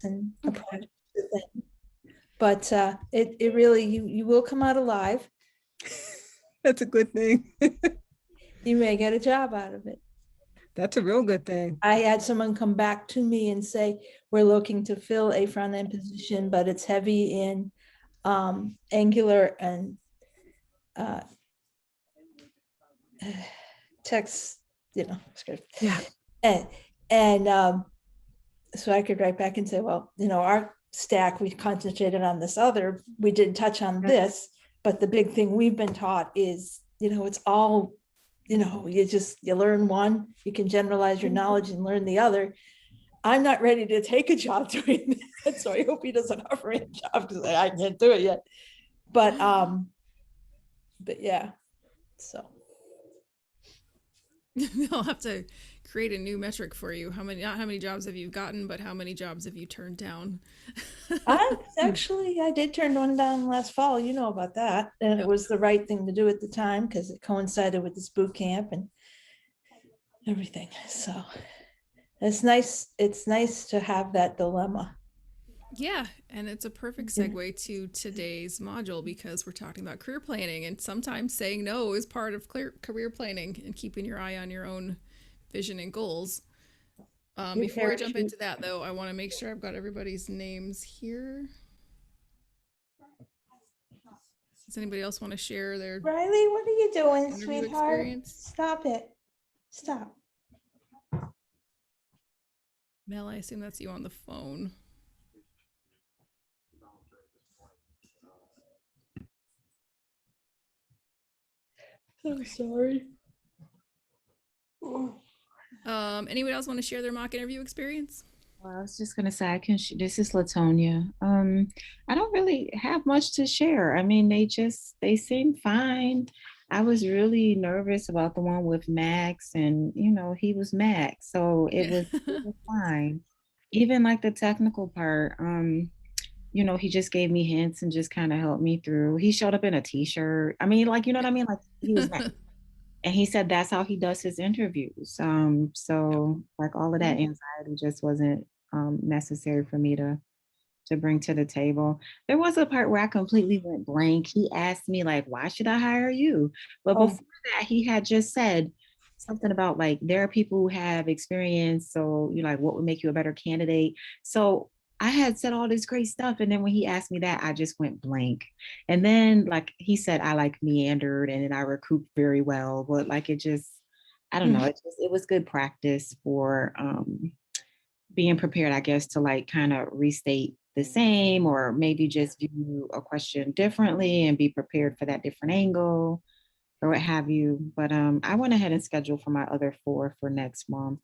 and a project thing. But it really, you will come out alive. That's a good thing. You may get a job out of it. That's a real good thing. I had someone come back to me and say, we're looking to fill a front end position, but it's heavy in Angular and text, script. Yeah. And so I could write back and say, well, our stack, we concentrated on this other, we didn't touch on this, but the big thing we've been taught is, it's all, you learn one, you can generalize your knowledge and learn the other. I'm not ready to take a job doing that, so I hope he doesn't offer me a job because I can't do it yet. But yeah, so. I'll have to create a new metric for you. Not how many jobs have you gotten, but how many jobs have you turned down? I did turn one down last fall. You know about that. And it was the right thing to do at the time because it coincided with this boot camp and everything. So it's nice. It's nice to have that dilemma. Yeah, and it's a perfect segue to today's module because we're talking about career planning, and sometimes saying no is part of career planning and keeping your eye on your own vision and goals. Before I jump into that, though, I want to make sure I've got everybody's names here. Does anybody else want to share their Riley, what are you doing, sweetheart? Experience? Stop it. Stop. Mel, I assume that's you on the phone. I'm sorry. Anyone else want to share their mock interview experience? Well, I was just gonna say this is Latonia. I don't really have much to share. I mean, they seem fine. I was really nervous about the one with Max, and he was Max, so it was fine. Even like the technical part, he just gave me hints and just kind of helped me through. He showed up in a t-shirt. I mean, like, you know what I mean? Like, he was nice. And he said that's how he does his interviews. So like all of that anxiety just wasn't necessary for me to bring to the table. There was a part where I completely went blank. He asked me like, why should I hire you? But before that, he had just said something about like, there are people who have experience. So you're like, what would make you a better candidate? So I had said all this great stuff. And then when he asked me that, I just went blank. And then like he said, I like meandered and then I recouped very well. But like, it just, I don't know. It was good practice for being prepared, I guess, to like kind of restate the same or maybe just view a question differently and be prepared for that different angle or what have you. But I went ahead and scheduled for my other 4 for next month.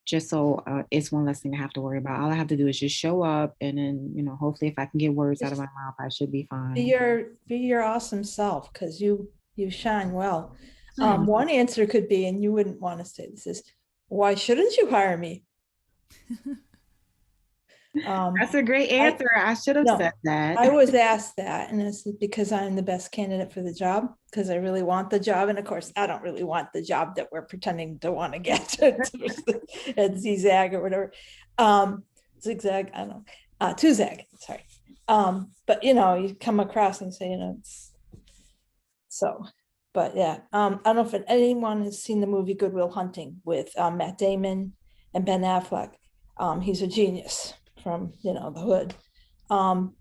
Just so it's one less thing I have to worry about. All I have to do is just show up and then, hopefully if I can get words out of my mouth, I should be fine. Be your awesome self because you shine well. One answer could be, and you wouldn't want to say this, is why shouldn't you hire me? That's a great answer. I should have said that. I was asked that, and it's because I'm the best candidate for the job because I really want the job. And of course, I don't really want the job that we're pretending to want to get at ZigZag or whatever. Zigzag, I don't know. Tuzag, sorry. But you come across and say, it's so. But yeah, I don't know if anyone has seen the movie Good Will Hunting with Matt Damon and Ben Affleck. He's a genius from the hood,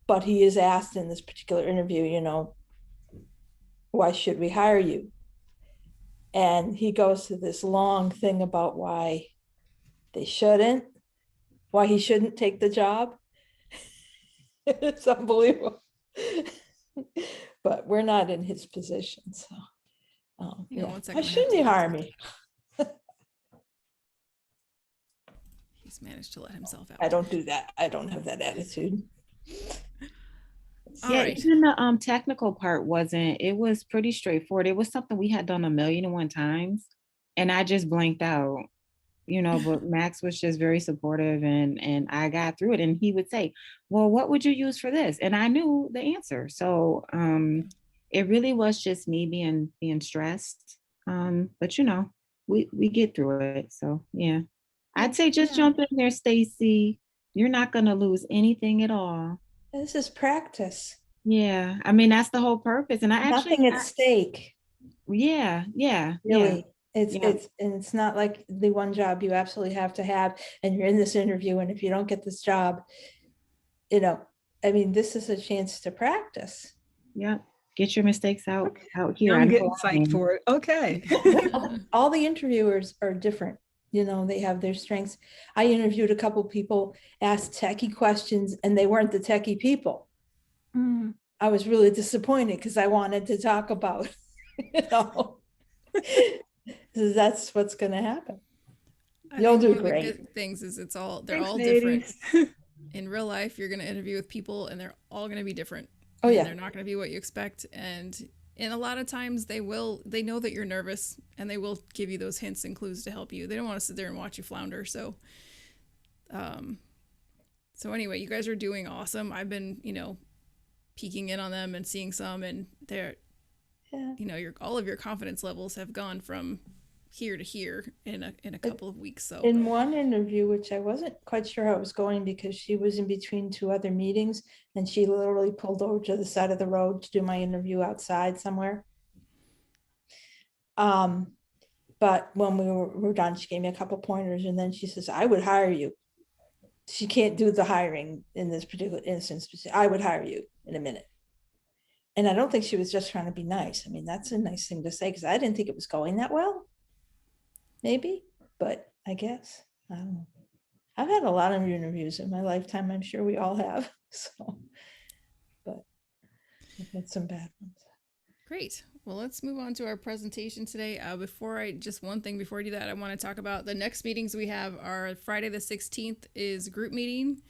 but he is asked in this particular interview, why should we hire you? And he goes to this long thing about why he shouldn't take the job. It's unbelievable. But we're not in his position, so why shouldn't he hire me? He's managed to let himself out. I don't do that. I don't have that attitude. Even the technical part it was pretty straightforward. It was something we had done 1,000,001 times and I just blanked out, but Max was just very supportive and I got through it. And he would say, well, what would you use for this? And I knew the answer. So it really was just me being stressed. But we get through it. So yeah. I'd say just jump in there, Stacy. You're not going to lose anything at all. This is practice. Yeah. I mean, that's the whole purpose. And I actually, Nothing at stake, yeah, really. Yeah. And it's not like the one job you absolutely have to have, and you're in this interview, and if you don't get this job, you know, I mean, this is a chance to practice. Yeah. Get your mistakes out here. I'm I know getting I psyched am. for it. Okay. All the interviewers are different. You know, they have their strengths. I interviewed a couple people, asked techie questions, and they weren't the techie people. I was really disappointed because I wanted to talk about, you know, that's what's going to happen. You'll think do one of the great. good things is they're Thanks, all different. ladies. In real life, you're going to interview with people and they're all going to be different. Oh, And yeah. they're not going to be what you expect. And a lot of times they know that you're nervous and they will give you those hints and clues to help you. They don't want to sit there and watch you flounder. So anyway, you guys are doing awesome. I've been, peeking in on them and seeing some, and they're, all of your confidence levels have gone from here to here in a couple of weeks. So in one interview, which I wasn't quite sure how it was going because she was in between two other meetings, and she literally pulled over to the side of the road to do my interview outside somewhere. But when we were done, she gave me a couple pointers, and then she says, I would hire you. She can't do the hiring in this particular instance, but I would hire you in a minute. And I don't think she was just trying to be nice. I mean, that's a nice thing to say because I didn't think it was going that well. Maybe, but I guess, I don't know. I've had a lot of interviews in my lifetime. I'm sure we all have. So, but I've had some bad ones. great. Well, let's move on to our presentation today. One thing before I do that, I want to talk about the next meetings we have. Are Friday the 16th is group meeting,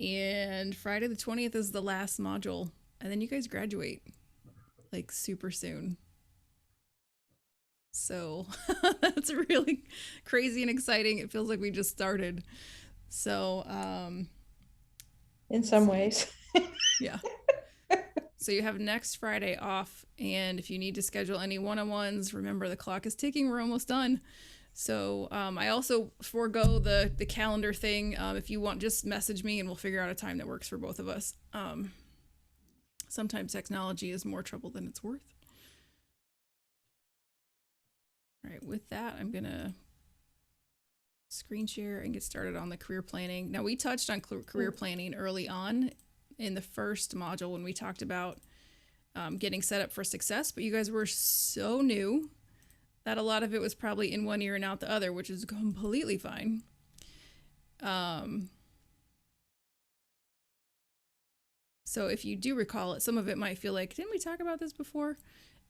and Friday the 20th is the last module. And then you guys graduate like super soon. So that's really crazy and exciting. It feels like we just started. So, In some ways. yeah. So you have next Friday off, and if you need to schedule any one-on-ones, remember the clock is ticking. We're almost done. So I also forego the calendar thing. If you want, just message me and we'll figure out a time that works for both of us. Sometimes technology is more trouble than it's worth. All right, with that, I'm gonna screen share and get started on the career planning. Now, we touched on career planning early on in the first module when we talked about getting set up for success, but you guys were so new that a lot of it was probably in one ear and out the other, which is completely fine. So if you do recall it, some of it might feel like, didn't we talk about this before?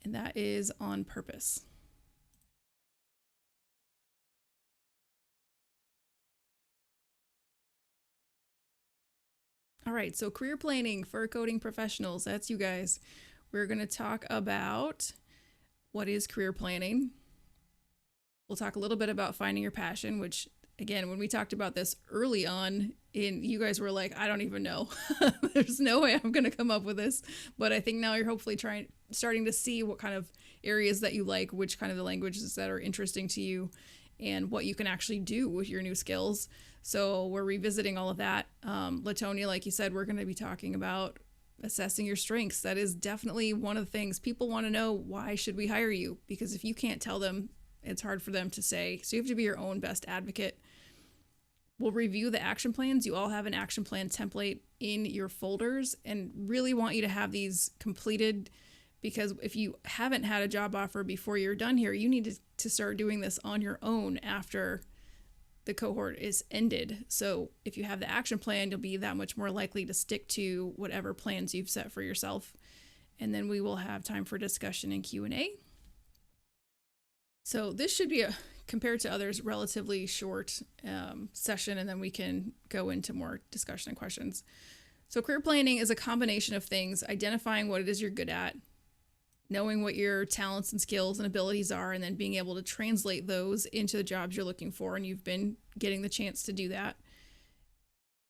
And that is on purpose. All right, so career planning for coding professionals, that's you guys. We're going to talk about what is career planning. We'll talk a little bit about finding your passion, which, again, when we talked about this early on, you guys were like, I don't even know. There's no way I'm going to come up with this. But I think now you're hopefully starting to see what kind of areas that you like, which kind of the languages that are interesting to you, and what you can actually do with your new skills. So we're revisiting all of that. Latonia, like you said, we're going to be talking about assessing your strengths. That is definitely one of the things people want to know. Why should we hire you? Because if you can't tell them, it's hard for them to say. So you have to be your own best advocate. We'll review the action plans. You all have an action plan template in your folders, and really want you to have these completed, because if you haven't had a job offer before you're done here, you need to start doing this on your own after the cohort is ended. So if you have the action plan, you'll be that much more likely to stick to whatever plans you've set for yourself. And then we will have time for discussion and Q&A. So this should be, compared to others, relatively short session, and then we can go into more discussion and questions. So career planning is a combination of things: identifying what it is you're good at, knowing what your talents and skills and abilities are, and then being able to translate those into the jobs you're looking for. And you've been getting the chance to do that.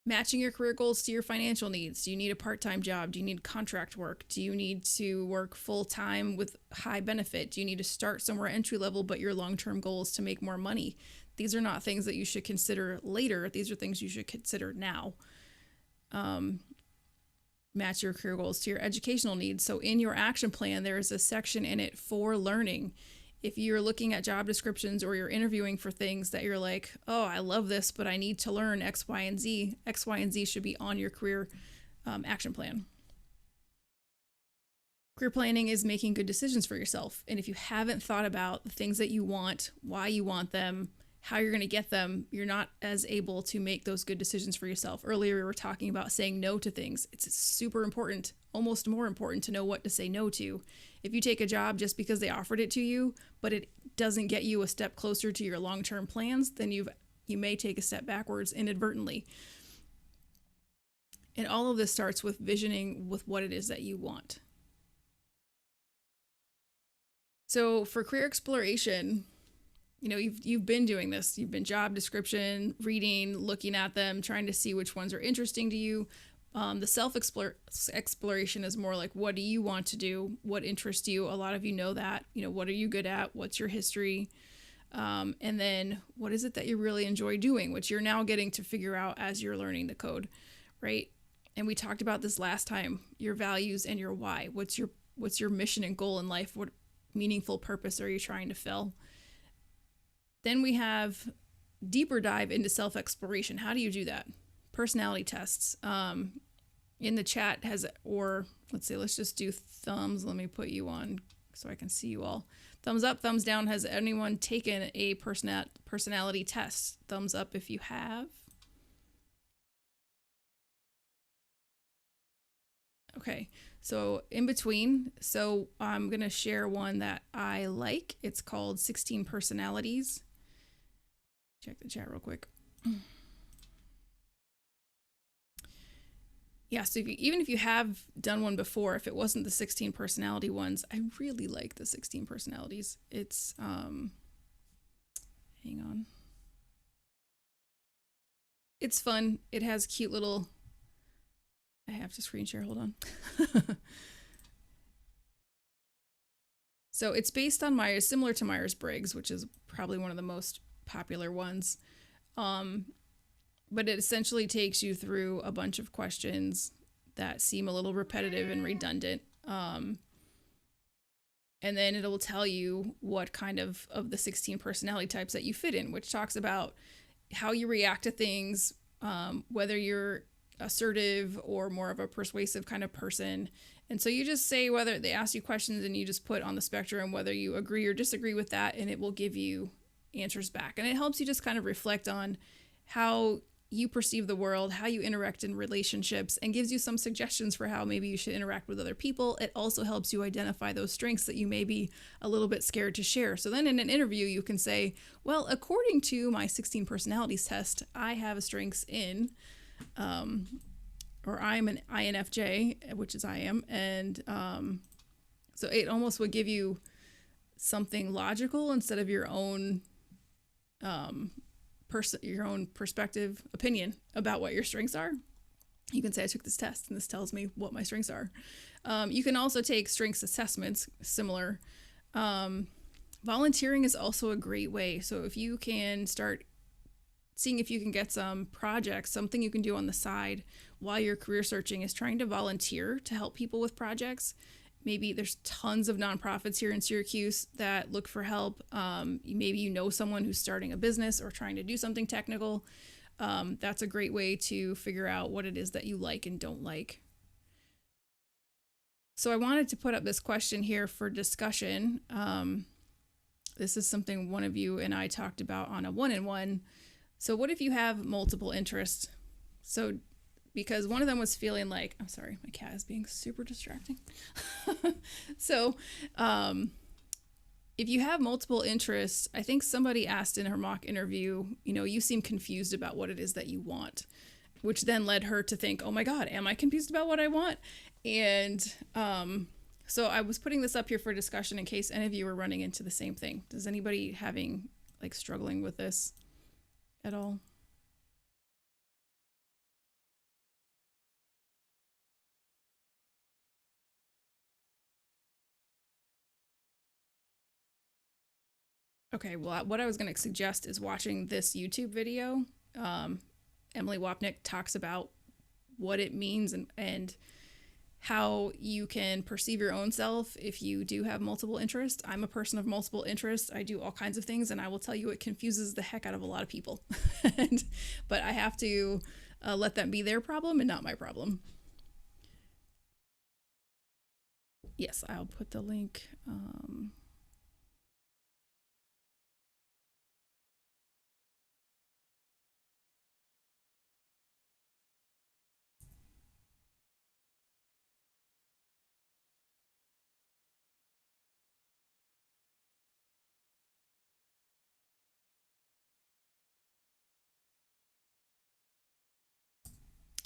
Matching your career goals to your financial needs. Do you need a part-time job? Do you need contract work? Do you need to work full-time with high benefit? Do you need to start somewhere entry level, but your long-term goal is to make more money? These are not things that you should consider later. These are things you should consider now. Match your career goals to your educational needs. So in your action plan, there is a section in it for learning. If you're looking at job descriptions or you're interviewing for things that you're like, oh, I love this, but I need to learn X, Y, and Z, X, Y, and Z should be on your career action plan. Career planning is making good decisions for yourself. And if you haven't thought about the things that you want, why you want them, how you're going to get them, you're not as able to make those good decisions for yourself. Earlier, we were talking about saying no to things. It's super important, almost more important to know what to say no to. If you take a job just because they offered it to you, but it doesn't get you a step closer to your long-term plans, then you may take a step backwards inadvertently. And all of this starts with visioning with what it is that you want. So for career exploration, you know, you've been doing this. You've been job description, reading, looking at them, trying to see which ones are interesting to you. The self-exploration is more like, what do you want to do? What interests you? A lot of you know that. You know, what are you good at? What's your history? And then what is it that you really enjoy doing, which you're now getting to figure out as you're learning the code, right? And we talked about this last time, your values and your why. What's your mission and goal in life? What meaningful purpose are you trying to fill? Then we have deeper dive into self-exploration. How do you do that? Personality tests. In the chat let's just do thumbs. Let me put you on so I can see you all. Thumbs up, thumbs down. Has anyone taken a personality test? Thumbs up if you have. Okay, so in between, so I'm going to share one that I like. It's called 16 Personalities. Check the chat real quick. Yeah, so even if you have done one before, if it wasn't the 16 personality ones, I really like the 16 personalities. It's, hang on. It's fun. It has cute little, I have to screen share, hold on. So it's based on similar to Myers-Briggs, which is probably one of the most popular ones. But it essentially takes you through a bunch of questions that seem a little repetitive and redundant. And then it'll tell you what kind of the 16 personality types that you fit in, which talks about how you react to things, whether you're assertive or more of a persuasive kind of person. And so you just say whether they ask you questions and you just put on the spectrum whether you agree or disagree with that, and it will give you answers back. And it helps you just kind of reflect on how you perceive the world, how you interact in relationships, and gives you some suggestions for how maybe you should interact with other people. It also helps you identify those strengths that you may be a little bit scared to share. So then in an interview, you can say, well, according to my 16 personalities test, I have strengths in, or I'm an INFJ, which is I am. And so it almost would give you something logical instead of your own your own perspective, opinion about what your strengths are. You can say, I took this test and this tells me what my strengths are. You can also take strengths assessments, similar. Volunteering is also a great way. So if you can start seeing if you can get some projects, something you can do on the side while you're career searching is trying to volunteer to help people with projects. Maybe there's tons of nonprofits here in Syracuse that look for help. Maybe you know someone who's starting a business or trying to do something technical. That's a great way to figure out what it is that you like and don't like. So I wanted to put up this question here for discussion. This is something one of you and I talked about on a one-on-one. So what if you have multiple interests? So because one of them was feeling like, I'm sorry, my cat is being super distracting. So if you have multiple interests, I think somebody asked in her mock interview, you seem confused about what it is that you want, which then led her to think, oh my God, am I confused about what I want? And so I was putting this up here for discussion in case any of you are running into the same thing. Does anybody struggling with this at all? Okay, well, what I was going to suggest is watching this YouTube video. Emily Wapnick talks about what it means and how you can perceive your own self if you do have multiple interests. I'm a person of multiple interests. I do all kinds of things, and I will tell you it confuses the heck out of a lot of people. But I have to let that be their problem and not my problem. Yes, I'll put the link.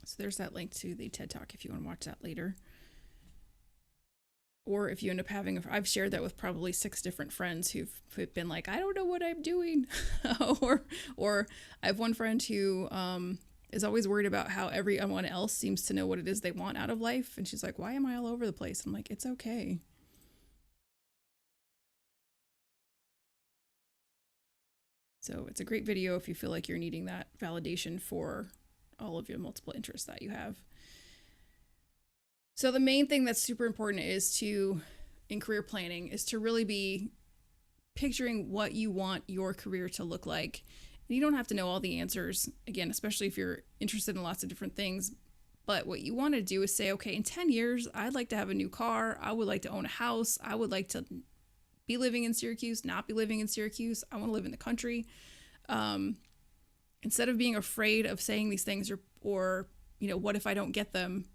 So there's that link to the TED Talk if you want to watch that later. Or if you end up having, I've shared that with probably 6 different friends who've been like, I don't know what I'm doing. or I have one friend who is always worried about how everyone else seems to know what it is they want out of life. And she's like, why am I all over the place? I'm like, it's okay. So it's a great video if you feel like you're needing that validation for all of your multiple interests that you have. So the main thing that's super important is in career planning, is to really be picturing what you want your career to look like. And you don't have to know all the answers, again, especially if you're interested in lots of different things. But what you want to do is say, okay, in 10 years, I'd like to have a new car. I would like to own a house. I would like to be living in Syracuse, not be living in Syracuse. I want to live in the country. Instead of being afraid of saying these things or what if I don't get them?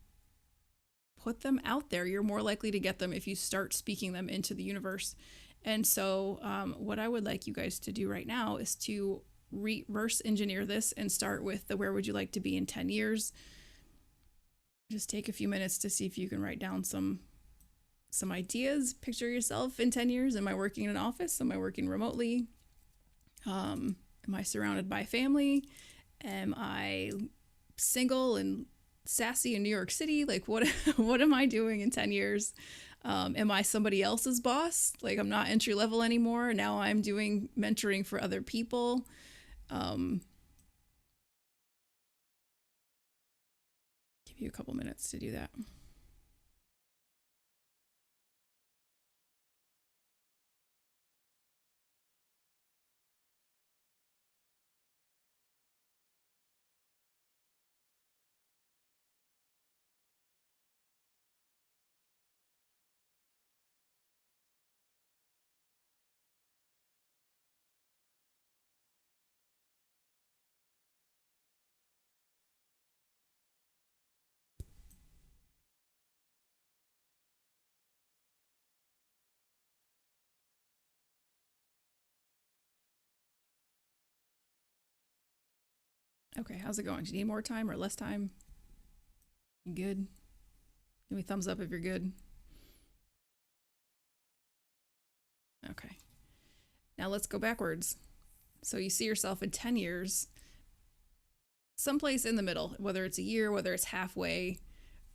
Put them out there. You're more likely to get them if you start speaking them into the universe. And so what I would like you guys to do right now is to reverse engineer this and start with the where would you like to be in 10 years. Just take a few minutes to see if you can write down some ideas. Picture yourself in 10 years. Am I working in an office? Am I working remotely? Am I surrounded by family? Am I single and sassy in New York City? Like what am I doing in 10 years? Am I somebody else's boss? Like I'm not entry level anymore. Now I'm doing mentoring for other people. Give you a couple minutes to do that. Okay, how's it going? Do you need more time or less time? You good? Give me a thumbs up if you're good. Okay. Now let's go backwards. So you see yourself in 10 years, someplace in the middle, whether it's a year, whether it's halfway.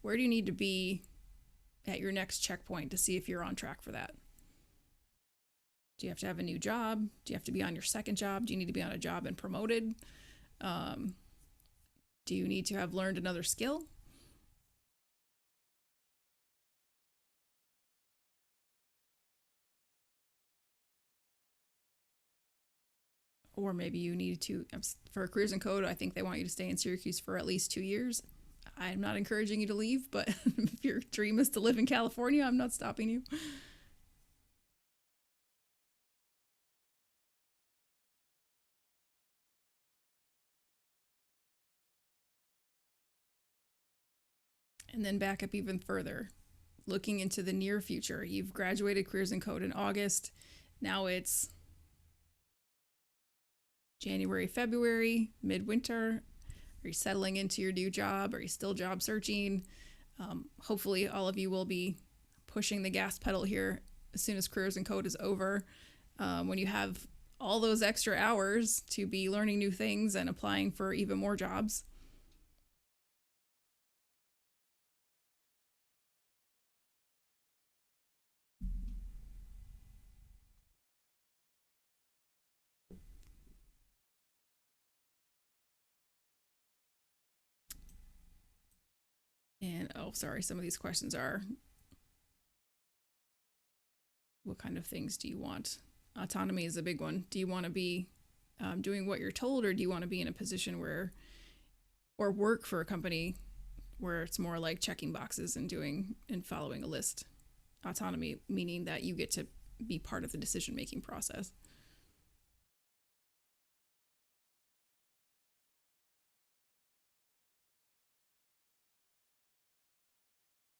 Where do you need to be at your next checkpoint to see if you're on track for that? Do you have to have a new job? Do you have to be on your second job? Do you need to be on a job and promoted? Do you need to have learned another skill? Or maybe you need to, for Careers and Code, I think they want you to stay in Syracuse for at least 2 years. I'm not encouraging you to leave, but if your dream is to live in California, I'm not stopping you. And then back up even further, looking into the near future. You've graduated Careers and Code in August. Now it's January, February, midwinter. Are you settling into your new job? Are you still job searching? Hopefully all of you will be pushing the gas pedal here as soon as Careers and Code is over. When you have all those extra hours to be learning new things and applying for even more jobs. oh, sorry, some of these questions are, what kind of things do you want? Autonomy is a big one. Do you want to be doing what you're told, or do you want to be in a position where, or work for a company where it's more like checking boxes and doing and following a list? Autonomy meaning that you get to be part of the decision-making process.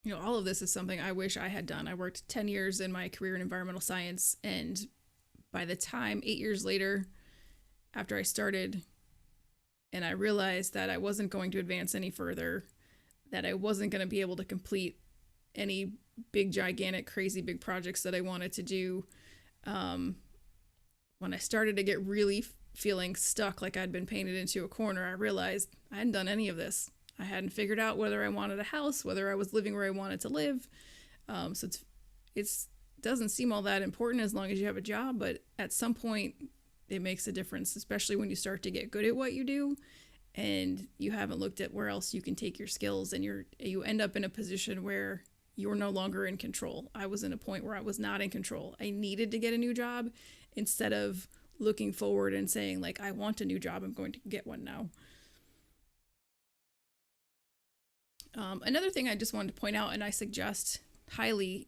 You know, all of this is something I wish I had done. I worked 10 years in my career in environmental science, and by the time 8 years later, after I started, and I realized that I wasn't going to advance any further, that I wasn't going to be able to complete any big, gigantic, crazy big projects that I wanted to do. When I started to get really feeling stuck, like I'd been painted into a corner, I realized I hadn't done any of this. I hadn't figured out whether I wanted a house, whether I was living where I wanted to live. So it's doesn't seem all that important as long as you have a job, but at some point it makes a difference, especially when you start to get good at what you do and you haven't looked at where else you can take your skills, and you end up in a position where you're no longer in control. I was in a point where I was not in control. I needed to get a new job instead of looking forward and saying, like, I want a new job, I'm going to get one now. Another thing I just wanted to point out, and I suggest highly,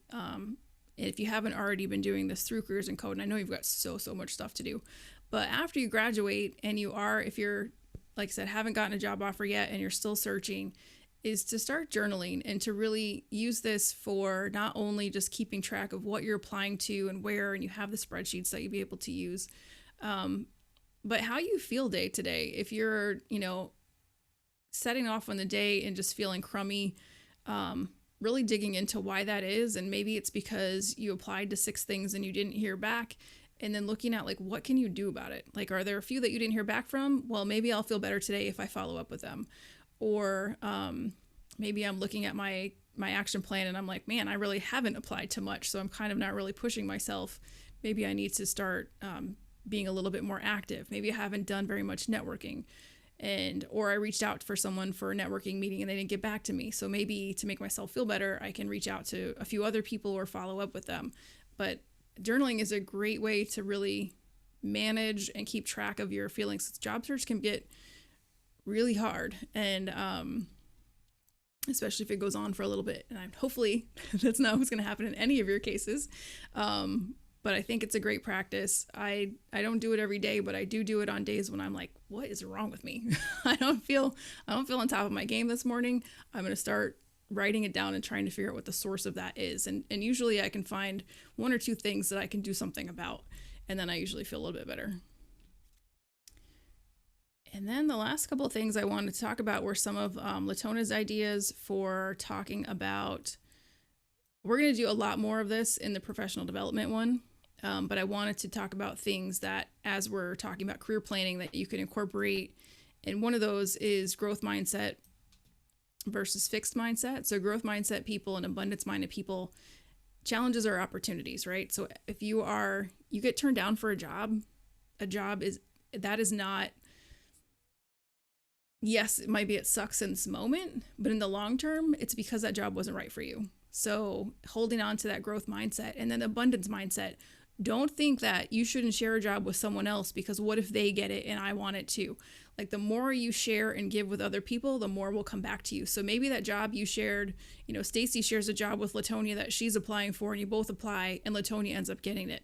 if you haven't already been doing this through Careers in Code, and I know you've got so much stuff to do, but after you graduate and if you're, like I said, haven't gotten a job offer yet and you're still searching, is to start journaling and to really use this for not only just keeping track of what you're applying to and where, and you have the spreadsheets that you'll be able to use, but how you feel day to day. If you're, setting off on the day and just feeling crummy, really digging into why that is. And maybe it's because you applied to 6 things and you didn't hear back. And then looking at, like, what can you do about it? Like, are there a few that you didn't hear back from? Well, maybe I'll feel better today if I follow up with them. Or maybe I'm looking at my action plan and I'm like, man, I really haven't applied to much, so I'm kind of not really pushing myself. Maybe I need to start being a little bit more active. Maybe I haven't done very much networking. Or I reached out for someone for a networking meeting and they didn't get back to me. So maybe to make myself feel better, I can reach out to a few other people or follow up with them. But journaling is a great way to really manage and keep track of your feelings. Job search can get really hard, and especially if it goes on for a little bit. And hopefully that's not what's going to happen in any of your cases. But I think it's a great practice. I don't do it every day, but I do it on days when I'm like, what is wrong with me? I don't feel on top of my game this morning. I'm going to start writing it down and trying to figure out what the source of that is. And usually I can find 1 or 2 things that I can do something about. And then I usually feel a little bit better. And then the last couple of things I wanted to talk about were some of Latona's ideas for talking about. We're going to do a lot more of this in the professional development one. But I wanted to talk about things that, as we're talking about career planning, that you can incorporate. And one of those is growth mindset versus fixed mindset. So growth mindset people and abundance minded people, challenges are opportunities, right? So if you get turned down for a job is not, yes, it sucks in this moment, but in the long term, it's because that job wasn't right for you. So holding on to that growth mindset, and then abundance mindset. Don't think that you shouldn't share a job with someone else because what if they get it and I want it too? Like, the more you share and give with other people, the more will come back to you. So maybe that job you shared, Stacy shares a job with Latonia that she's applying for, and you both apply and Latonia ends up getting it.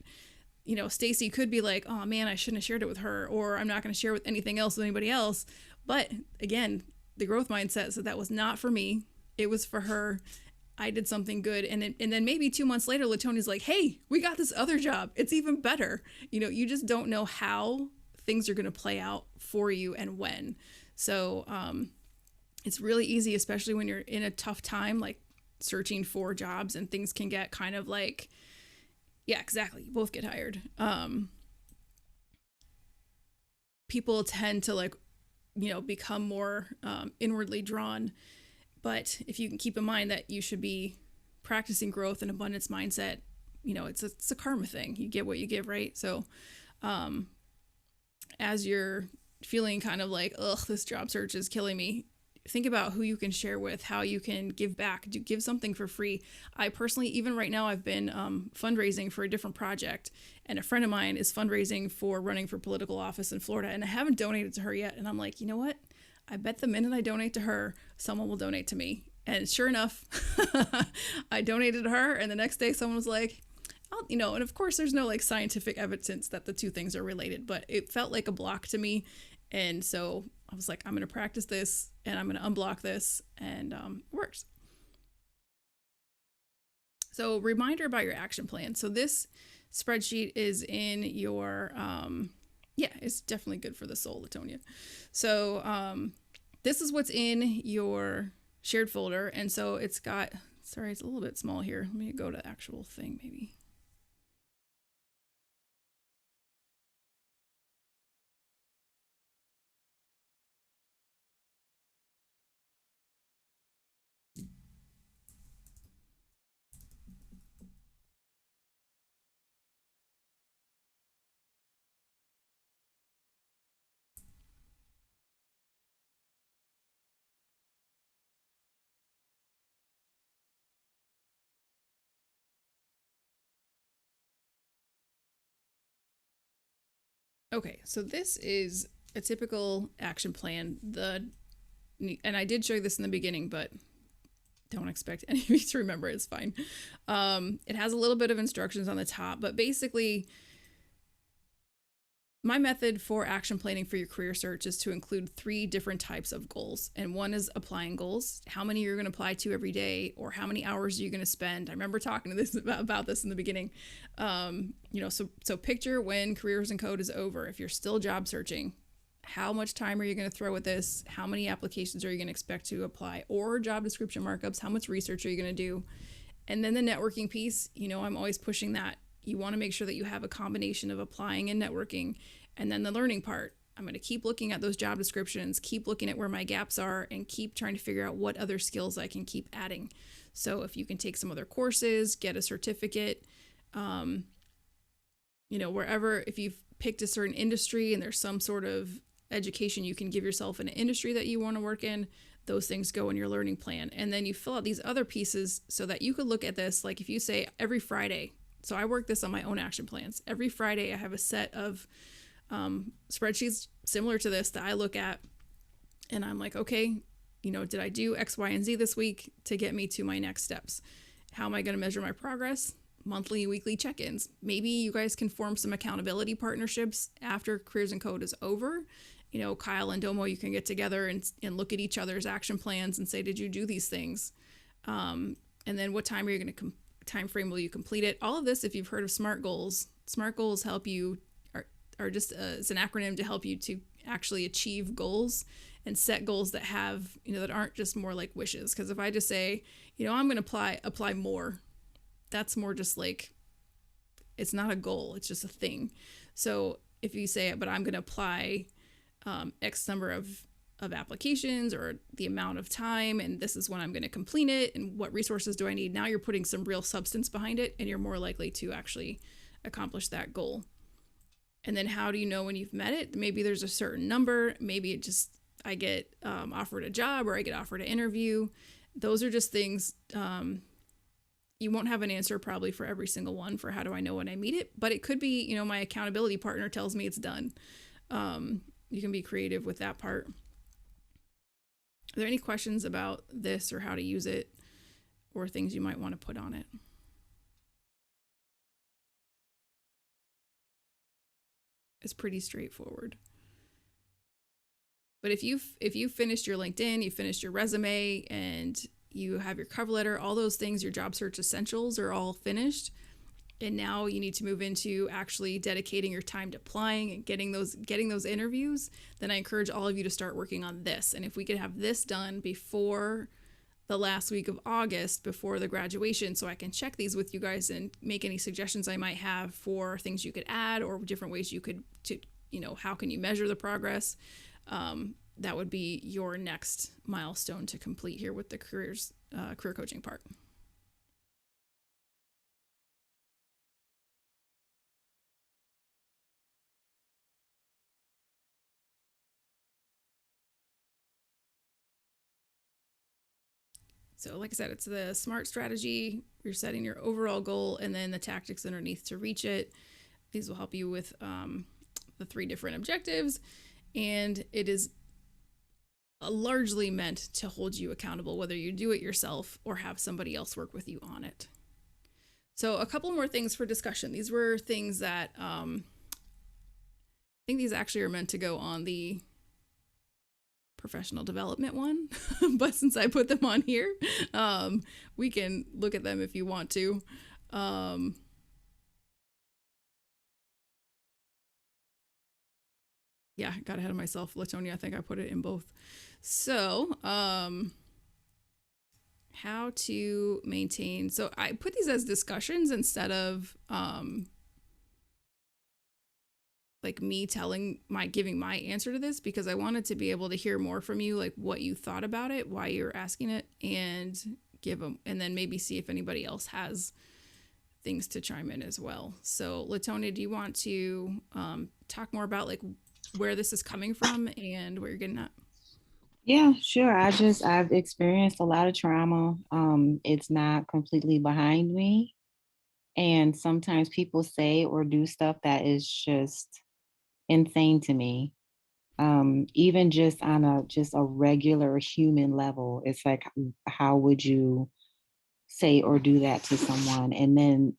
Stacy could be like, oh man, I shouldn't have shared it with her, or I'm not going to share with anything else with anybody else. But again, the growth mindset said that was not for me. It was for her. I did something good. And then maybe 2 months later, Latonia's like, hey, we got this other job. It's even better. You just don't know how things are going to play out for you and when. So it's really easy, especially when you're in a tough time, like searching for jobs, and things can get kind of like, yeah, exactly. You both get hired. People tend to become more inwardly drawn. But if you can keep in mind that you should be practicing growth and abundance mindset, it's a karma thing. You get what you give, right? So as you're feeling kind of like, ugh, this job search is killing me, think about who you can share with, how you can give back, give something for free. I personally, even right now, I've been fundraising for a different project, and a friend of mine is fundraising for running for political office in Florida, and I haven't donated to her yet. And I'm like, you know what? I bet the minute I donate to her, someone will donate to me. And sure enough, I donated to her, and the next day someone was like, and of course there's no like scientific evidence that the two things are related, but it felt like a block to me. And so I was like, I'm going to practice this and I'm going to unblock this, and it works. So reminder about your action plan. So this spreadsheet is in your, it's definitely good for the soul, Latonia. So this is what's in your shared folder. And so it's got, sorry, it's a little bit small here. Let me go to the actual thing maybe. Okay, so this is a typical action plan. And I did show you this in the beginning, but don't expect any of you to remember. It's fine. It has a little bit of instructions on the top, but basically my method for action planning for your career search is to include 3 different types of goals. And one is applying goals, how many you're going to apply to every day, or how many hours are you going to spend. I remember talking to this about this in the beginning. So picture when Careers and Code is over. If you're still job searching, how much time are you going to throw at this? How many applications are you going to expect to apply, or job description markups? How much research are you going to do? And then the networking piece, I'm always pushing that. You want to make sure that you have a combination of applying and networking. And then the learning part, I'm going to keep looking at those job descriptions, keep looking at where my gaps are, and keep trying to figure out what other skills I can keep adding. So if you can take some other courses, get a certificate, wherever, if you've picked a certain industry and there's some sort of education you can give yourself in an industry that you want to work in, those things go in your learning plan. And then you fill out these other pieces so that you could look at this. Like if you say every Friday, so I work this on my own action plans. Every Friday I have a set of spreadsheets similar to this that I look at, and I'm like, okay, did I do X, Y, and Z this week to get me to my next steps? How am I going to measure my progress? Monthly, weekly check-ins. Maybe you guys can form some accountability partnerships after Careers and Code is over. Kyle and Domo, you can get together and look at each other's action plans and say, did you do these things? And then what time are you going to time frame will you complete it? All of this, if you've heard of SMART goals help you, are just it's an acronym to help you to actually achieve goals and set goals that have, that aren't just more like wishes. Because if I just say, I'm going to apply more, that's more just like, it's not a goal, it's just a thing. So if you say, but I'm going to apply X number of applications, or the amount of time, and this is when I'm going to complete it, and what resources do I need? Now you're putting some real substance behind it, and you're more likely to actually accomplish that goal. And then how do you know when you've met it? Maybe there's a certain number. Maybe it just, I get offered a job, or I get offered an interview. Those are just things. You won't have an answer probably for every single one for how do I know when I meet it, but it could be, my accountability partner tells me it's done. You can be creative with that part. Are there any questions about this or how to use it, or things you might want to put on it? It's pretty straightforward. But if you finished your LinkedIn, you finished your resume, and you have your cover letter, all those things, your job search essentials are all finished, and now you need to move into actually dedicating your time to applying and getting those interviews, then I encourage all of you to start working on this. And if we could have this done before the last week of August, before the graduation, so I can check these with you guys and make any suggestions I might have for things you could add, or different ways you could, how can you measure the progress? That would be your next milestone to complete here with the career coaching part. So, like I said, it's the SMART strategy. You're setting your overall goal and then the tactics underneath to reach it. These will help you with the 3 different objectives. And it is largely meant to hold you accountable, whether you do it yourself or have somebody else work with you on it. So, a couple more things for discussion. These were things that I think these actually are meant to go on the professional development one, but since I put them on here, we can look at them if you want to. Yeah, got ahead of myself, Latonia. I think I put it in both. So, how to maintain. So I put these as discussions instead of like me giving my answer to this, because I wanted to be able to hear more from you, like what you thought about it, why you're asking it, and give them, and then maybe see if anybody else has things to chime in as well. So Latonia, do you want to talk more about like where this is coming from and where you're getting at? Yeah, sure. I've experienced a lot of trauma. It's not completely behind me. And sometimes people say or do stuff that is just insane to me. Even just on a regular human level, it's like, how would you say or do that to someone? And then,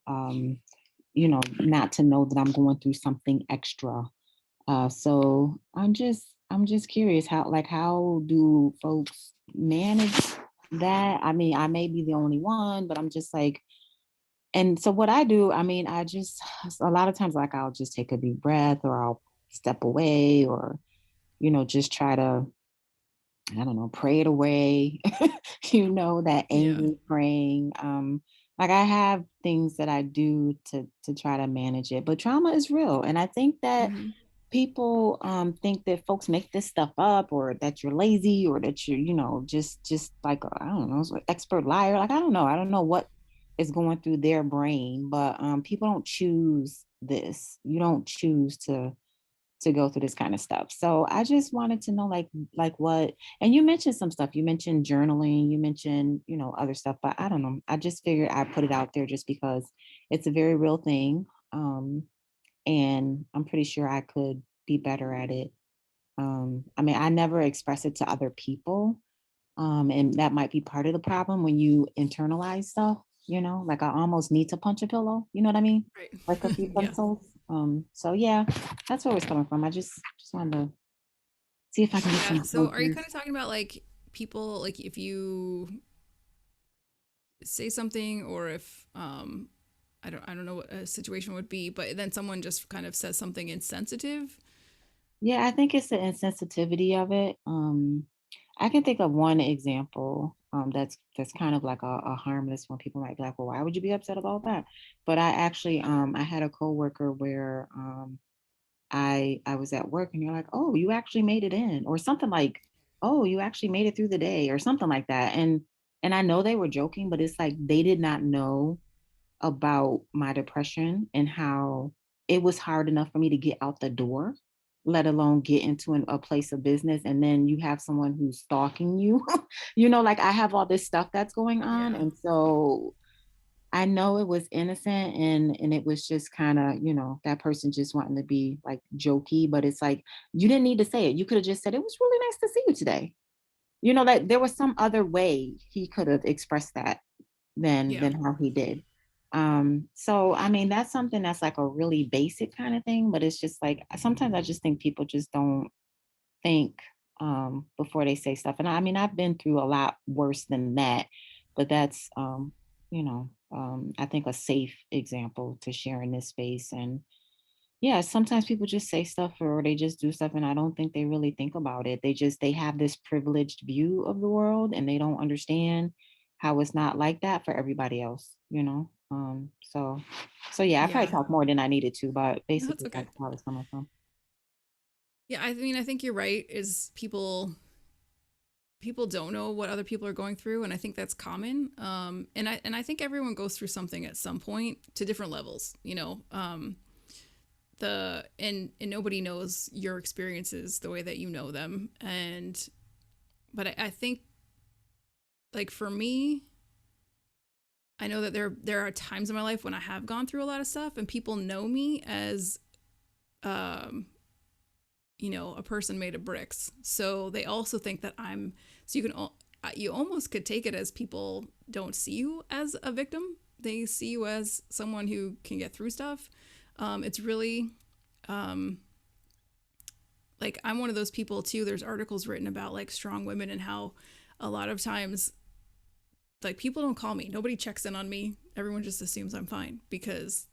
not to know that I'm going through something extra. So I'm just curious, how do folks manage that? I mean, I may be the only one, but I'm just like, and so what I do, I mean, I just a lot of times, like, I'll just take a deep breath, or I'll step away, or just try to, I don't know, pray it away. That Yeah. angry praying. Like, I have things that I do to try to manage it, but trauma is real, and I think that Mm-hmm. people think that folks make this stuff up, or that you're lazy, or that you're just like, I don't know, expert liar. Like, I don't know what is going through their brain, but people don't choose this. You don't choose to go through this kind of stuff. So I just wanted to know, like what, and you mentioned some stuff. You mentioned journaling, you mentioned, other stuff, but I don't know. I just figured I'd put it out there just because it's a very real thing. And I'm pretty sure I could be better at it. I mean, I never express it to other people. And that might be part of the problem when you internalize stuff, like, I almost need to punch a pillow, you know what I mean? Like, a Right. few Yeah. pencils. So yeah, that's where it's coming from. I just wanted to see if I can get Yeah. some So are you closure. kind of talking about like people, like if you say something, or if I don't know what a situation would be, but then someone just kind of says something insensitive. Yeah, I think it's the insensitivity of it. I can think of one example that's kind of like a harmless one. People might be like, "Well, why would you be upset about that?" But I actually, I had a coworker where I was at work, and you're like, "Oh, you actually made it in," or something like, "Oh, you actually made it through the day," or something like that. And I know they were joking, but it's like they did not know about my depression and how it was hard enough for me to get out the door, let alone get into a place of business. And then you have someone who's stalking you. Like, I have all this stuff that's going on. Yeah. And so I know it was innocent, and it was just kind of, that person just wanting to be like jokey, but it's like, you didn't need to say it. You could have just said, "It was really nice to see you today." That there was some other way he could have expressed that than Yeah. than how he did. So I mean, that's something that's like a really basic kind of thing, but it's just like, sometimes I just think people just don't think before they say stuff. And I mean, I've been through a lot worse than that, but that's I think a safe example to share in this space. And yeah, sometimes people just say stuff, or they just do stuff, and I don't think they really think about it. They have this privileged view of the world, and they don't understand how it's not like that for everybody else. So yeah, I probably Yeah. talked more than I needed to, but No, it's basically okay. that's how it's coming from. Yeah, I mean, I think you're right. Is people don't know what other people are going through, and I think that's common. And I think everyone goes through something at some point to different levels. And nobody knows your experiences the way that you know them. But I think like for me, I know that there are times in my life when I have gone through a lot of stuff and people know me as you know, a person made of bricks. So they also think that I'm, so you almost could take it as people don't see you as a victim. They see you as someone who can get through stuff. It's really, like I'm one of those people too. There's articles written about like strong women and how a lot of times like people don't call me. Nobody checks in on me. Everyone just assumes I'm fine because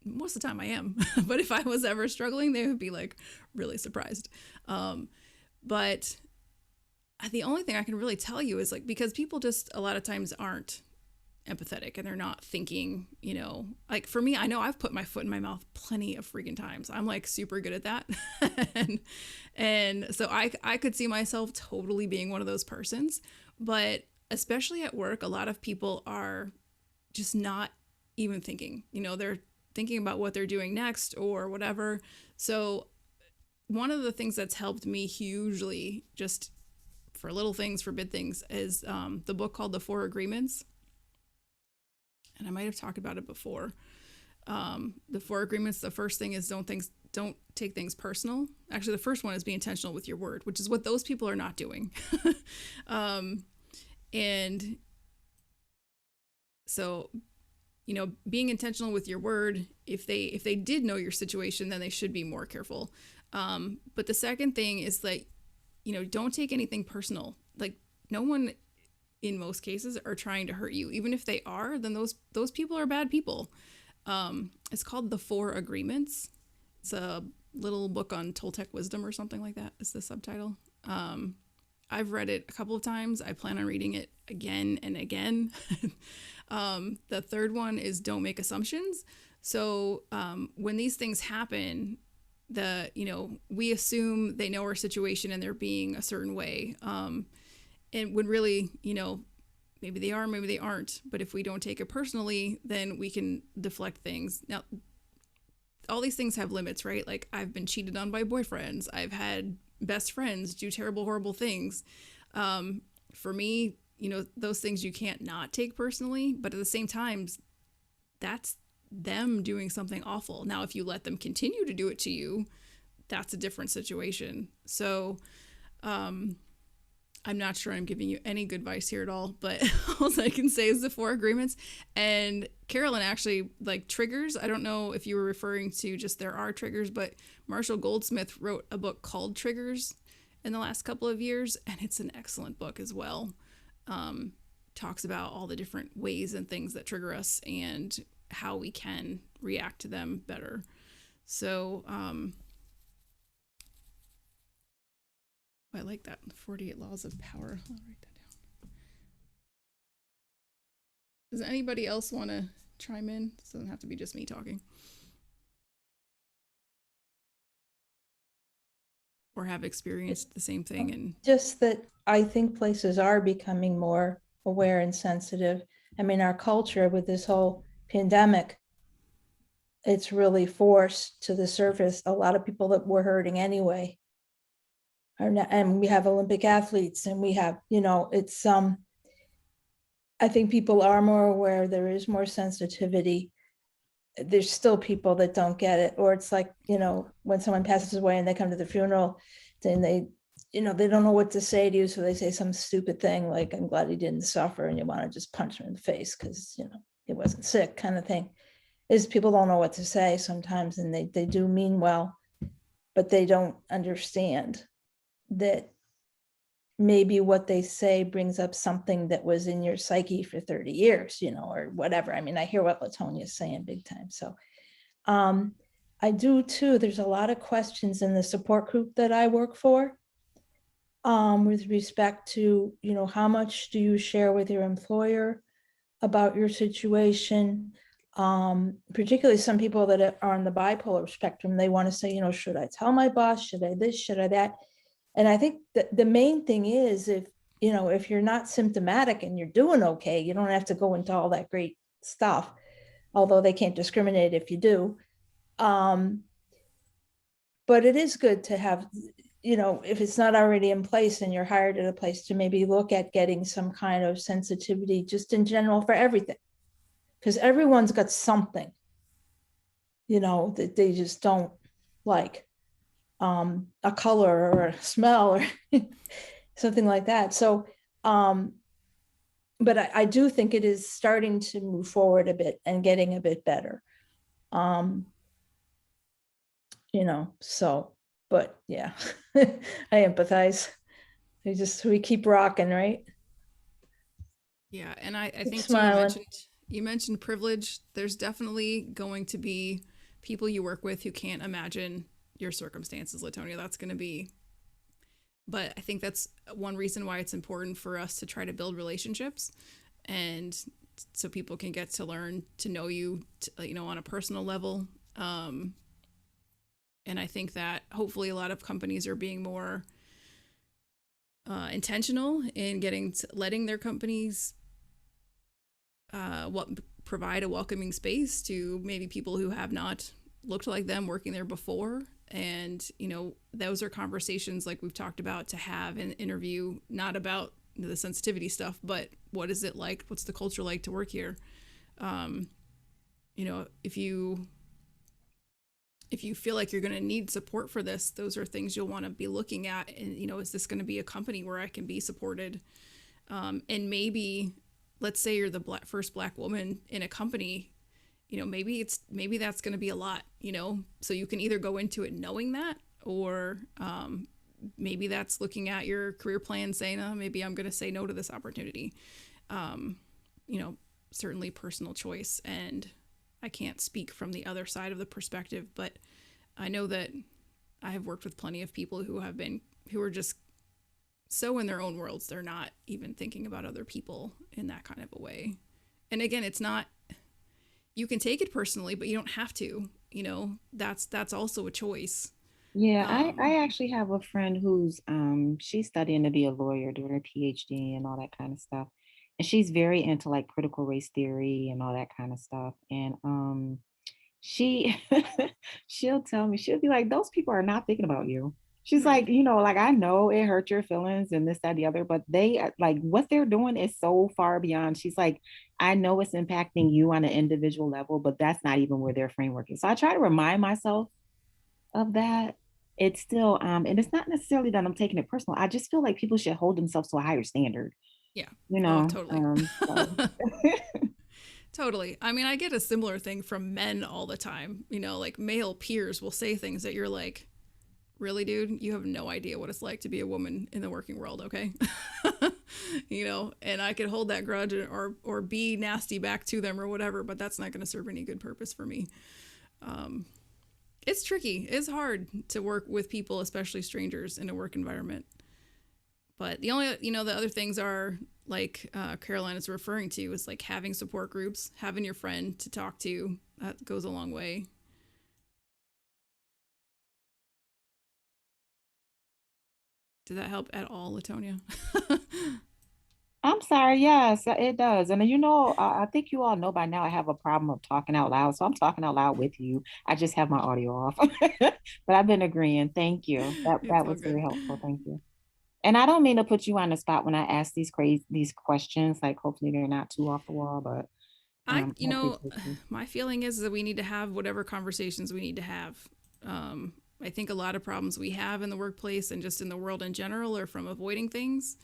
most of the time I am. But if I was ever struggling, they would be like really surprised. But the only thing I can really tell you is like, because people just a lot of times aren't empathetic and they're not thinking, you know, like for me, I know I've put my foot in my mouth plenty of freaking times. I'm like super good at that. and so I could see myself totally being one of those persons, but especially at work, a lot of people are just not even thinking, you know, they're thinking about what they're doing next or whatever. So one of the things that's helped me hugely, just for little things, for big things, is the book called The Four Agreements. And I might have talked about it before. The Four Agreements, the first thing is don't take things personal. Actually, the first one is be intentional with your word, which is what those people are not doing. And so, you know, being intentional with your word, if they did know your situation, then they should be more careful. But the second thing is like, you know, don't take anything personal. Like no one in most cases are trying to hurt you. Even if they are, then those people are bad people. It's called The Four Agreements. It's a little book on Toltec wisdom or something like that is the subtitle. I've read it a couple of times. I plan on reading it again and again. The third one is don't make assumptions. So when these things happen, you know, we assume they know our situation and they're being a certain way. And when really, you know, maybe they are, maybe they aren't. But if we don't take it personally, then we can deflect things. Now, all these things have limits, right? Like I've been cheated on by boyfriends. I've had best friends do terrible, horrible things. For me, you know, those things you can't not take personally, but at the same time, that's them doing something awful. Now, if you let them continue to do it to you, that's a different situation. So, I'm not sure I'm giving you any good advice here at all, but all I can say is the Four Agreements. And Carolyn actually, like triggers, I don't know if you were referring to just there are triggers, but Marshall Goldsmith wrote a book called Triggers in the last couple of years, and it's an excellent book as well. Talks about all the different ways and things that trigger us and how we can react to them better. So, I like that. 48 Laws of Power. I'll write that down. Does anybody else want to chime in? It doesn't have to be just me talking. Or have experienced the same thing. And just that I think places are becoming more aware and sensitive. I mean, our culture with this whole pandemic, it's really forced to the surface a lot of people that were hurting anyway. And we have Olympic athletes and we have, you know, it's I think people are more aware. There is more sensitivity. There's still people that don't get it, or it's like, you know, when someone passes away and they come to the funeral, then they, you know, they don't know what to say to you, so they say some stupid thing like, I'm glad he didn't suffer, and you want to just punch him in the face because, you know, he wasn't sick, kind of thing. Is people don't know what to say sometimes, and they do mean well, but they don't understand that maybe what they say brings up something that was in your psyche for 30 years, you know, or whatever. I mean, I hear what LaTonia's saying big time. So I do too. There's a lot of questions in the support group that I work for with respect to, you know, how much do you share with your employer about your situation? Particularly some people that are on the bipolar spectrum, they want to say, you know, should I tell my boss? Should I this? Should I that? And I think that the main thing is, if, you know, if you're not symptomatic and you're doing okay, you don't have to go into all that great stuff, although they can't discriminate if you do. But it is good to have, if it's not already in place and you're hired at a place, to maybe look at getting some kind of sensitivity just in general for everything. Because everyone's got something, that they just don't like, a color or a smell or something like that. So, but I do think it is starting to move forward a bit and getting a bit better. So, but yeah, I empathize. We keep rocking, right? Yeah, and I Keep think too, smiling. you mentioned privilege. There's definitely going to be people you work with who can't imagine your circumstances, Latonia. That's going to be, but I think that's one reason why it's important for us to try to build relationships, and so people can get to learn to know you, on a personal level. And I think that hopefully a lot of companies are being more intentional in letting their companies provide a welcoming space to maybe people who have not looked like them working there before. And those are conversations like we've talked about to have an interview, not about the sensitivity stuff, but what is it like, what's the culture like to work here. If you feel like you're going to need support for this, those are things you'll want to be looking at. And is this going to be a company where I can be supported? And maybe, let's say you're the first Black woman in a company, maybe that's going to be a lot, so you can either go into it knowing that, or maybe that's looking at your career plan saying, oh, maybe I'm going to say no to this opportunity. Certainly personal choice, and I can't speak from the other side of the perspective, but I know that I have worked with plenty of people who are just so in their own worlds, they're not even thinking about other people in that kind of a way. And again, it's not, you can take it personally, but you don't have to, that's also a choice. Yeah, I actually have a friend who's she's studying to be a lawyer, doing her PhD and all that kind of stuff. And she's very into like critical race theory and all that kind of stuff. And she she'll tell me, she'll be like, those people are not thinking about you. She's Right. like, like, I know it hurt your feelings and this, that, the other, but they like what they're doing is so far beyond. She's like, I know it's impacting you on an individual level, but that's not even where their framework is. So I try to remind myself of that. It's still, and it's not necessarily that I'm taking it personal. I just feel like people should hold themselves to a higher standard, Yeah. you Oh, know. totally. So. Totally. I mean, I get a similar thing from men all the time. Like male peers will say things that you're like, really, dude, you have no idea what it's like to be a woman in the working world, okay? And I could hold that grudge or be nasty back to them or whatever, but that's not going to serve any good purpose for me. It's tricky. It's hard to work with people, especially strangers, in a work environment. But the only, the other things are like Caroline is referring to is like having support groups, having your friend to talk to. That goes a long way. Did that help at all, Latonia? I'm sorry. Yes, it does. And I think you all know by now I have a problem of talking out loud. So I'm talking out loud with you. I just have my audio off. But I've been agreeing. Thank you. That It's that all was very good. helpful. Thank you. And I don't mean to put you on the spot when I ask these questions. Like hopefully they're not too off the wall, but I appreciate you. My feeling is that we need to have whatever conversations we need to have. I think a lot of problems we have in the workplace and just in the world in general are from avoiding things.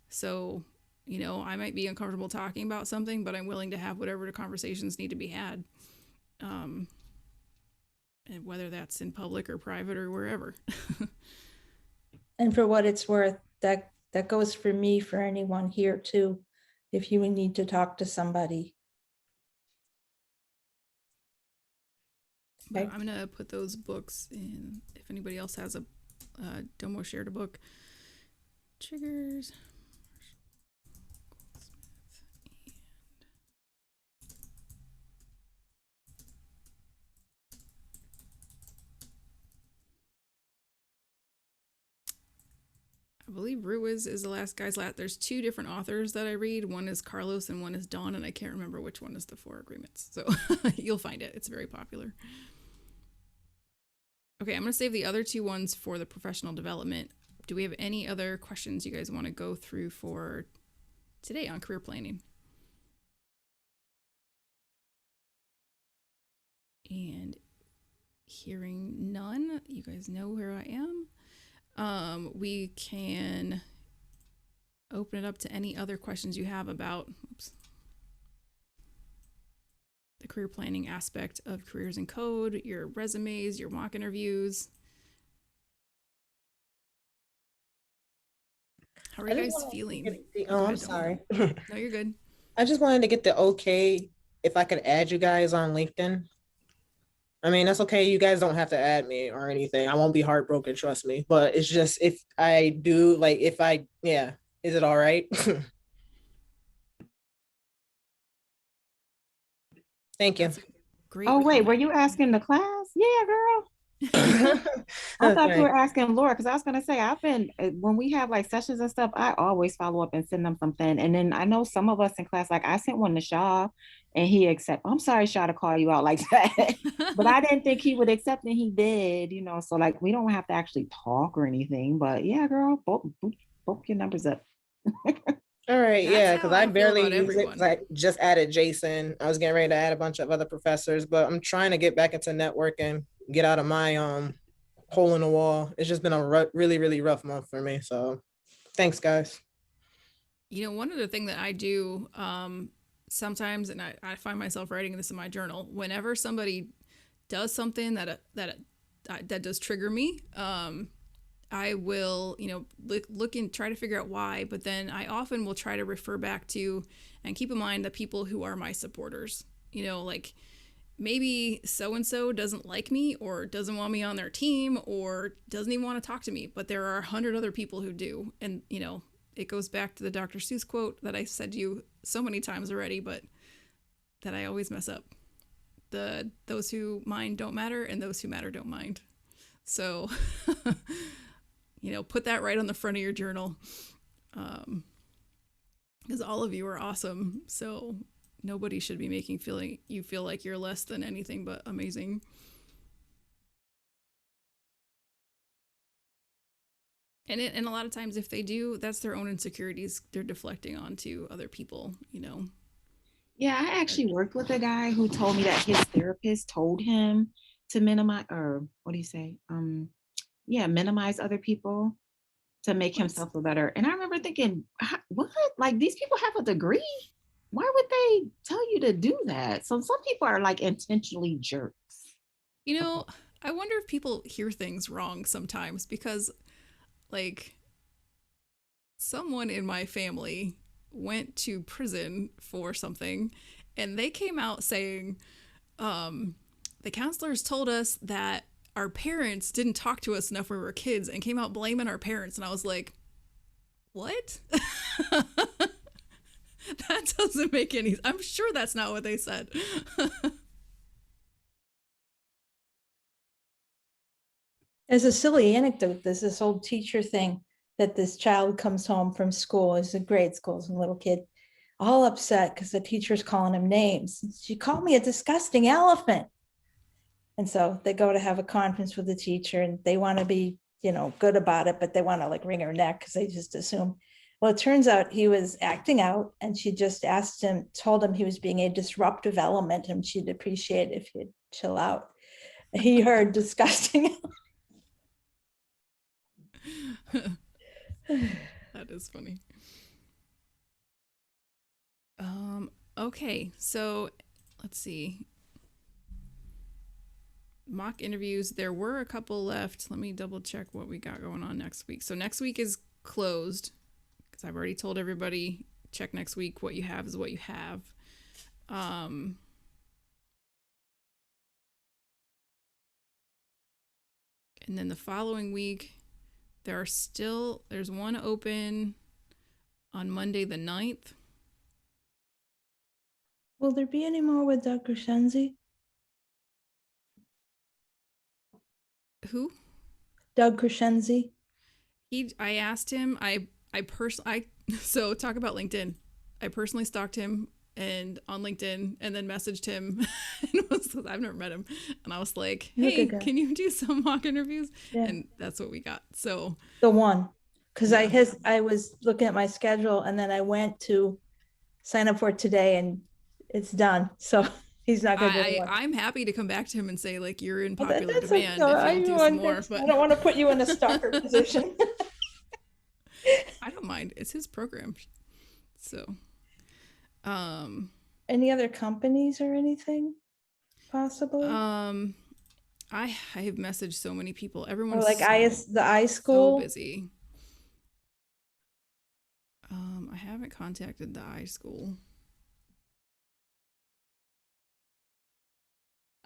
So, I might be uncomfortable talking about something, but I'm willing to have whatever the conversations need to be had. And whether that's in public or private or wherever. And for what it's worth, that goes for me, for anyone here too, if you need to talk to somebody. But Okay. I'm gonna put those books in. If anybody else has a Domo shared a book, triggers. I believe Ruiz is the last guy's last. There's two different authors that I read. One is Carlos and one is Dawn, and I can't remember which one is the Four Agreements. So you'll find it. It's very popular. Okay, I'm going to save the other two ones for the professional development. Do we have any other questions you guys want to go through for today on career planning? And hearing none, you guys know where I am. We can open it up to any other questions you have about the career planning aspect of careers in code, your resumes, your mock interviews. How are you guys feeling? Oh, I'm ahead, sorry. No, you're good. I just wanted to get the okay if I could add you guys on LinkedIn. I mean, that's okay. You guys don't have to add me or anything. I won't be heartbroken, trust me. But it's just if I do, like, yeah, is it all right? Thank you. That's a great Oh, wait, were comment. you asking the class? Yeah, girl. I thought you Okay. were asking Laura because I was gonna say I've been when we have like sessions and stuff, I always follow up and send them something. And then I know some of us in class, like I sent one to Shaw and he accept. I'm sorry, Shaw, to call you out like that. But I didn't think he would accept and he did, you know. So like we don't have to actually talk or anything. But yeah, girl, both your numbers up. All right, That's yeah, how because I I feel barely about use it because everyone. I just added Jason. I was getting ready to add a bunch of other professors, but I'm trying to get back into networking, get out of my hole in the wall. It's just been a really, really rough month for me. So thanks, guys. You know, one other thing that I do sometimes, and I find myself writing this in my journal, whenever somebody does something that does trigger me, I will, you know, look and try to figure out why, but then I often will try to refer back to and keep in mind the people who are my supporters. You know, like maybe so and so doesn't like me or doesn't want me on their team or doesn't even want to talk to me, but there are 100 other people who do. And, you know, it goes back to the Dr. Seuss quote that I said to you so many times already, but that I always mess up. Those who mind don't matter and those who matter don't mind. So you know, put that right on the front of your journal, because all of you are awesome. So nobody should be making you feel like you're less than anything but amazing. And a lot of times if they do, that's their own insecurities they're deflecting onto other people, you know. Yeah, I actually worked with a guy who told me that his therapist told him to minimize, or what do you say? Yeah, minimize other people to make What? himself feel better. And I remember thinking, what? Like these people have a degree? Why would they tell you to do that? So some people are like intentionally jerks. You know, I wonder if people hear things wrong sometimes because like someone in my family went to prison for something and they came out saying the counselors told us that our parents didn't talk to us enough when we were kids and came out blaming our parents. And I was like, what? That doesn't make any. I'm sure that's not what they said. As a silly anecdote, there's this old teacher thing that this child comes home from school, it's a grade school, it's a little kid, all upset because the teacher's calling him names. She called me a disgusting elephant. And so they go to have a conference with the teacher and they want to be, you know, good about it, but they want to like wring her neck because they just assume. Well, it turns out he was acting out and she just told him he was being a disruptive element and she'd appreciate it if he'd chill out. He heard disgusting. That is funny. Okay, so let's see. Mock interviews, there were a couple left. Let me double check what we got going on next week. So next week is closed because I've already told everybody check next week. What you have is what you have. And then the following week, there's one open on Monday the 9th. Will there be any more with Dr. Shenzi? Who? Doug Crescenzi? I asked him, so talk about LinkedIn. I personally stalked him and on LinkedIn, and then messaged him and I've never met him, and I was like, He's a hey, good guy. can you do some mock interviews? Yeah. And that's what we got. So The one, because Yeah. I was looking at my schedule and then I went to sign up for it today and it's done. So he's not gonna do it. I'm happy to come back to him and say, like, you're in Well, popular that's okay. demand if you'll do some more, but I don't want to put you in a stalker position. I don't mind. It's his program. So, Any other companies or anything possibly? I have messaged so many people. Or Everyone's like the I so school? busy. I haven't contacted the iSchool.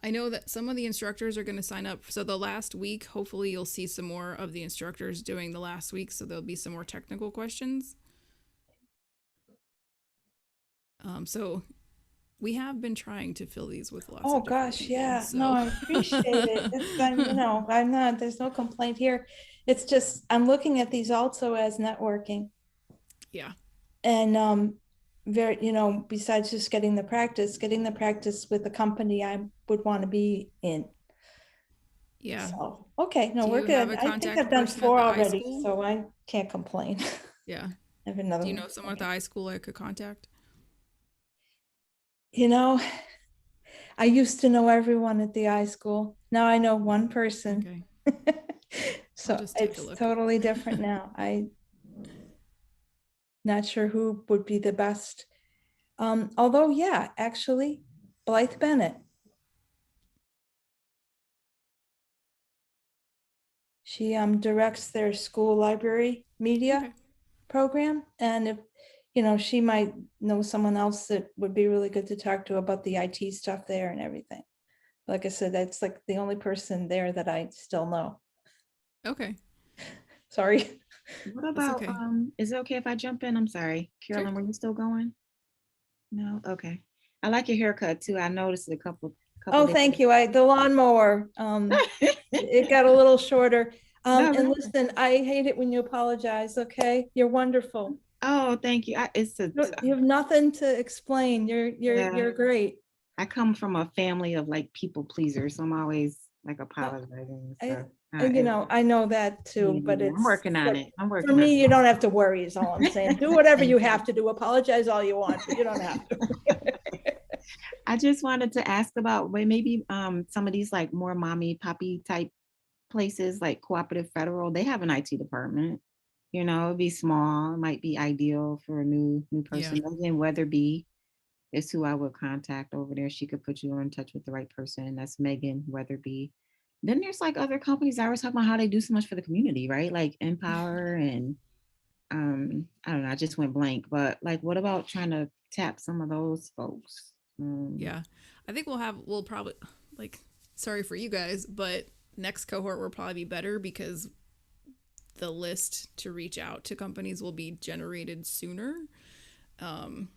I know that some of the instructors are going to sign up. So the last week, hopefully you'll see some more of the instructors doing the last week. So there'll be some more technical questions. So we have been trying to fill these with lots Oh of different gosh, people, yeah. so. No, I appreciate it. I'm not, there's no complaint here. It's just, I'm looking at these also as networking. Yeah. And very, besides just getting the practice with the company I would want to be in. Yeah. So, okay, no, Do we're you have good. a I think contact I've done person at 4 the already, iSchool? so I can't complain. Yeah. I have another Do you one. know someone at the iSchool I could contact? I used to know everyone at the iSchool. Now I know one person. Okay. So just take a it's look. totally different now. I not sure who would be the best. Although, yeah, actually, Blythe Bennett. She directs their school library media Okay. program. And if, she might know someone else that would be really good to talk to about the IT stuff there and everything. Like I said, that's like the only person there that I still know. Okay. Sorry. What about, okay. is it okay if I jump in? I'm sorry. Carolyn, were you still going? No? Okay. I like your haircut too. I noticed a couple Oh, days thank ago. you. The lawnmower, it got a little shorter. No, And no. listen, I hate it when you apologize, okay? You're wonderful. Oh, thank you. You have nothing to explain. Yeah. You're great. I come from a family of like people pleasers, so I'm always like apologizing. So, I know that too, but I'm working on it. I'm for working on me, it. you don't have to worry is all I'm saying. Do whatever Thank you have to do. Apologize all you want, but you don't have to. I just wanted to ask about maybe some of these like more mommy poppy type places like Cooperative Federal. They have an IT department. It'd be small. It might be ideal for a new person. Megan Weatherby is who I would contact over there. She could put you in touch with the right person. That's Megan Weatherby. Then there's like other companies I was talking about how they do so much for the community, right? Like Empower and I don't know, I just went blank, but like what about trying to tap some of those folks? Yeah. I think we'll probably, like, sorry for you guys, but next cohort will probably be better because the list to reach out to companies will be generated sooner. There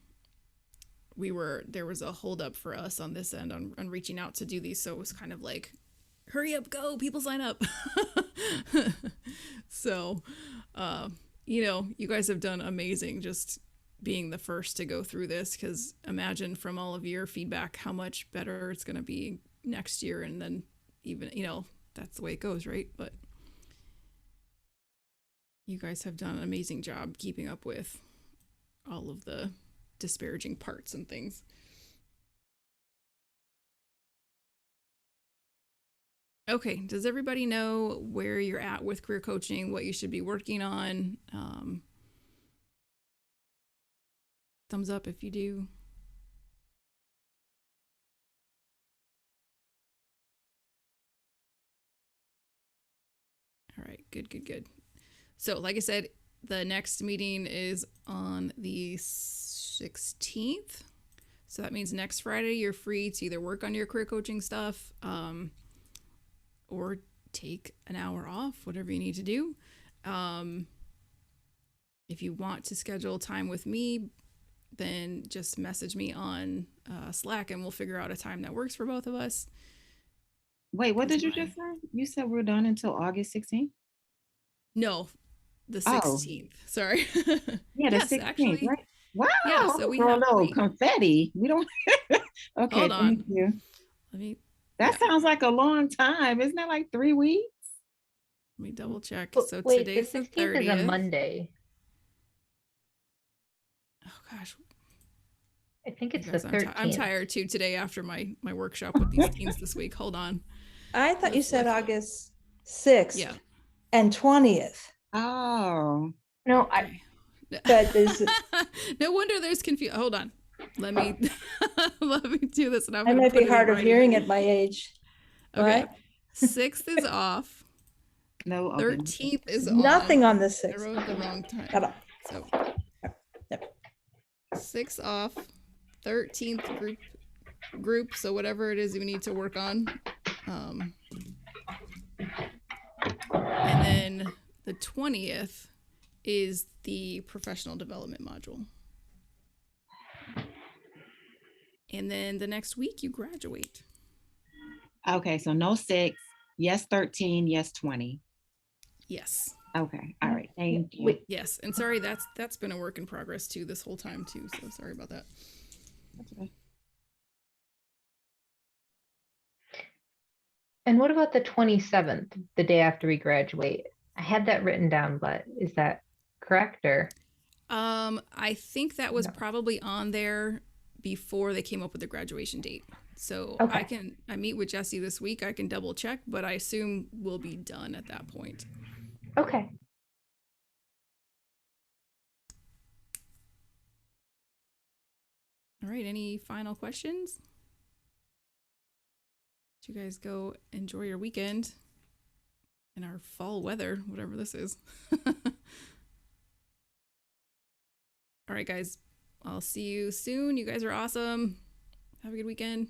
was a holdup for us on this end on reaching out to do these. So it was kind of like, hurry up, go, people sign up. So, you guys have done amazing just being the first to go through this, because imagine from all of your feedback how much better it's going to be next year. And then even, that's the way it goes, right? But you guys have done an amazing job keeping up with all of the disparaging parts and things. Okay, does everybody know where you're at with career coaching, what you should be working on? Thumbs up if you do. All right, good. So, like I said, the next meeting is on the 16th. So that means next Friday you're free to either work on your career coaching stuff, or take an hour off, whatever you need to do. If you want to schedule time with me, then just message me on Slack and we'll figure out a time that works for both of us. Wait, what did you just say? You said we're done until August 16th? No, the 16th. Sorry. Yeah, the 16th, actually, right? Wow. Yeah, so we throw have a little we- confetti. We don't. Okay, Hold on. thank you. let me That Yeah. sounds like a long time. Isn't that like 3 weeks? double check. Well, So wait, today's the the 16th is a 30th. Monday. Oh gosh, I think you it's the guys, 13th. I'm tired too today after my workshop with these teens this week. Hold on. I thought you Let's said look. August 6th Yeah. and 20th, Oh, No, Okay. but there's, No wonder there's confusion. Hold on. Let me let me do this. And I'm I gonna might put be it in hard of writing. hearing at my age. Okay. What? 6th is off. no. Okay. 13th is on. Nothing on the I 6th. wrote the wrong time. At all. So Yep. 6 off, 13th group. So whatever it is we need to work on. And then the 20th is the professional development module. And then the next week you graduate. Okay, so no 6. Yes, 13. Yes, 20. Yes. Okay. All right. Thank you. Wait, Yes. And sorry, that's been a work in progress too this whole time too. So sorry about that. That's okay. and what about the 27th, the day after we graduate? I had that written down, but is that correct or? I think that was No. probably on there before they came up with the graduation date. So Okay. I meet with Jesse this week. I can double check, but I assume we'll be done at that point. Okay. All right. Any final questions? You guys go enjoy your weekend in our fall weather, whatever this is. All right, guys. I'll see you soon. You guys are awesome. Have a good weekend.